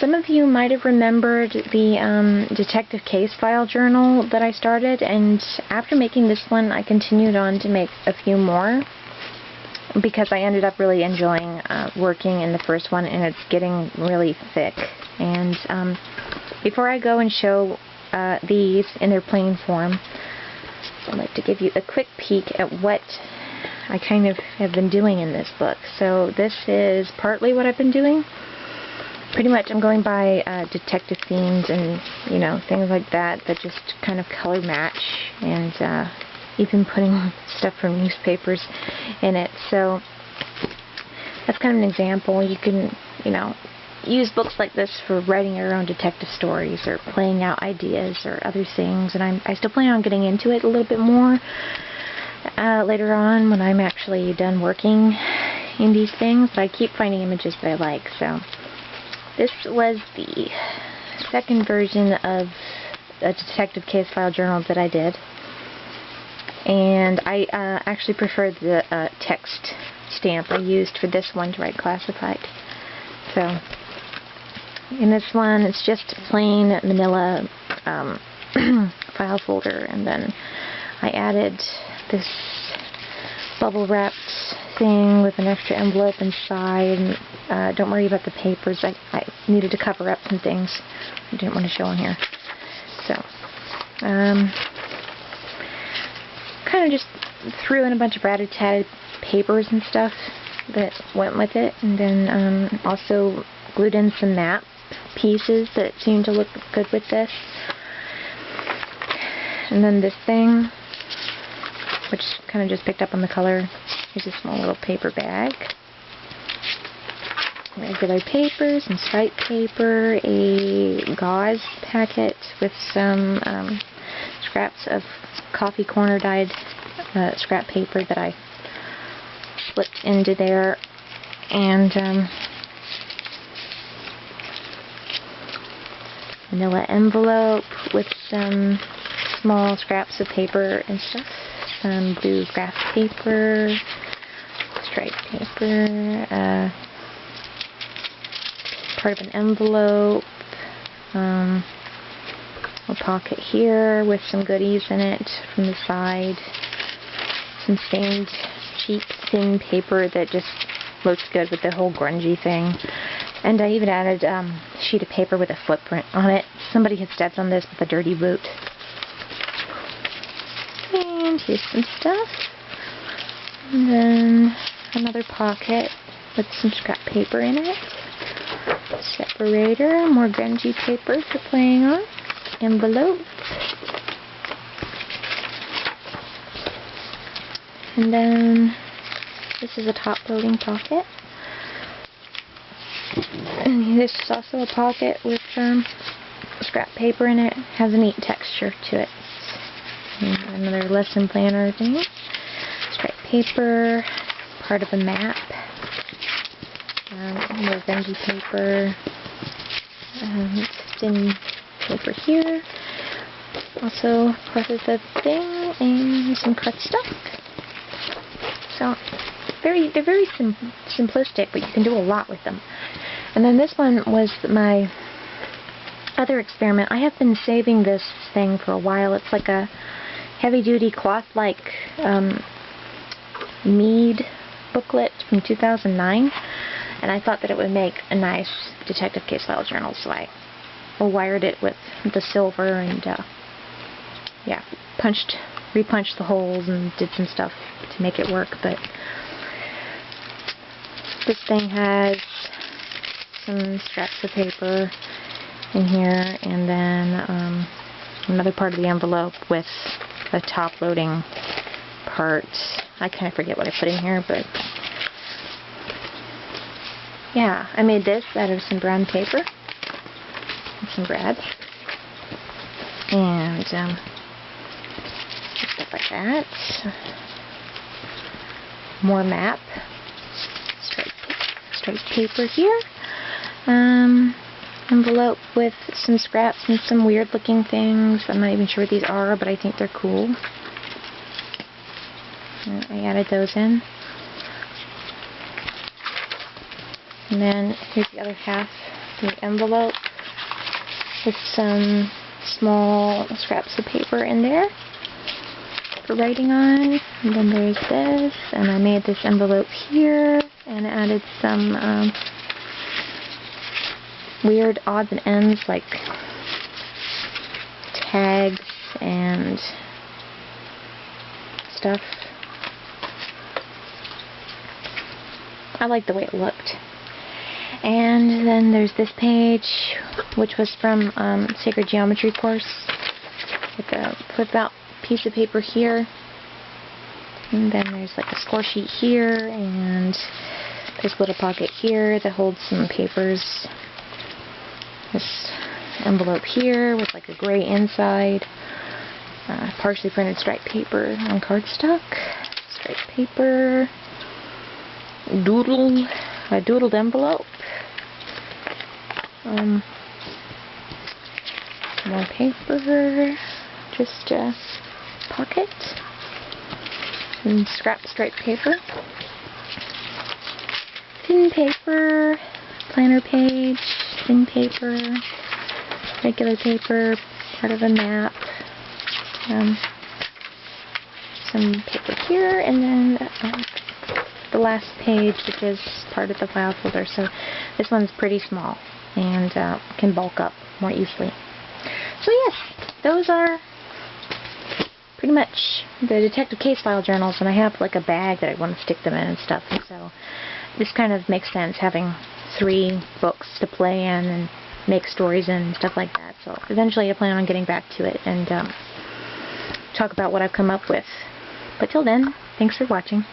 Some of you might have remembered the detective case file journal that I started, and after making this one I continued on to make a few more because I ended up really enjoying working in the first one, and it's getting really thick. And before I go and show these in their plain form, I'd like to give you a quick peek at what I kind of have been doing in this book. So this is partly what I've been doing. Pretty much I'm going by detective themes and, you know, things like that that just kind of color match, and even putting stuff from newspapers in it. So that's kind of an example. You can, you know, use books like this for writing your own detective stories or playing out ideas or other things, and I still plan on getting into it a little bit more later on when I'm actually done working in these things, but I keep finding images that I like. So this was the second version of a detective case file journal that I did, and I actually prefer the text stamp I used for this one to write classified. So in this one it's just plain manila file folder, and then I added this bubble wrapped thing with an extra envelope inside. And don't worry about the papers. I needed to cover up some things I didn't want to show on here. So kind of just threw in a bunch of rat-a-tat papers and stuff that went with it, and then also glued in some map pieces that seemed to look good with this. And then this thing, which kind of just picked up on the color. Here's a small little paper bag. Regular paper, some striped paper, a gauze packet with some scraps of coffee corner dyed scrap paper that I slipped into there, and manila envelope with some small scraps of paper and stuff. Some blue graph paper, striped paper, part of an envelope, a pocket here with some goodies in it from the side, some stained cheap thin paper that just looks good with the whole grungy thing, and I even added a sheet of paper with a footprint on it. Somebody had stepped on this with a dirty boot. And here's some stuff. And then another pocket with some scrap paper in it. Separator, more grungy paper for playing on. Envelope. And then this is a top-loading pocket. And this is also a pocket with scrap paper in it. Has a neat texture to it. And another lesson planner thing. Striped paper, part of a map. More grungy paper. Thin paper here. Also part of the thing, and some cardstock. So they're very simplistic, but you can do a lot with them. And then this one was my other experiment. I have been saving this thing for a while. It's like a heavy-duty cloth-like Mead booklet from 2009, and I thought that it would make a nice detective case file journal, so I wired it with the silver and yeah, repunched the holes and did some stuff to make it work. But this thing has some scraps of paper in here, and then another part of the envelope with the top-loading part. I kind of forget what I put in here, but yeah, I made this out of some brown paper and some brad, and stuff like that. More map, striped paper here. Envelope with some scraps and some weird looking things. I'm not even sure what these are, but I think they're cool. And I added those in. And then here's the other half the envelope with some small scraps of paper in there for writing on. And then there's this, and I made this envelope here and added some weird odds and ends like tags and stuff. I like the way it looked. And then there's this page, which was from Sacred Geometry course. Like a flip out piece of paper here. And then there's like a score sheet here, and there's a little pocket here that holds some papers. This envelope here with like a gray inside. Partially printed striped paper on cardstock. Striped paper. A doodled envelope. More paper. Just a pocket. Some scrap striped paper. Thin paper. Planner page. Thin paper. Regular paper. Part of a map. Some paper here, and then the last page, which is part of the file folder. So this one's pretty small and can bulk up more easily. So yes, those are pretty much the detective case file journals, and I have like a bag that I want to stick them in and stuff. And so this kind of makes sense, having 3 books to play in and make stories in and stuff like that. So eventually I plan on getting back to it and talk about what I've come up with. But till then, thanks for watching.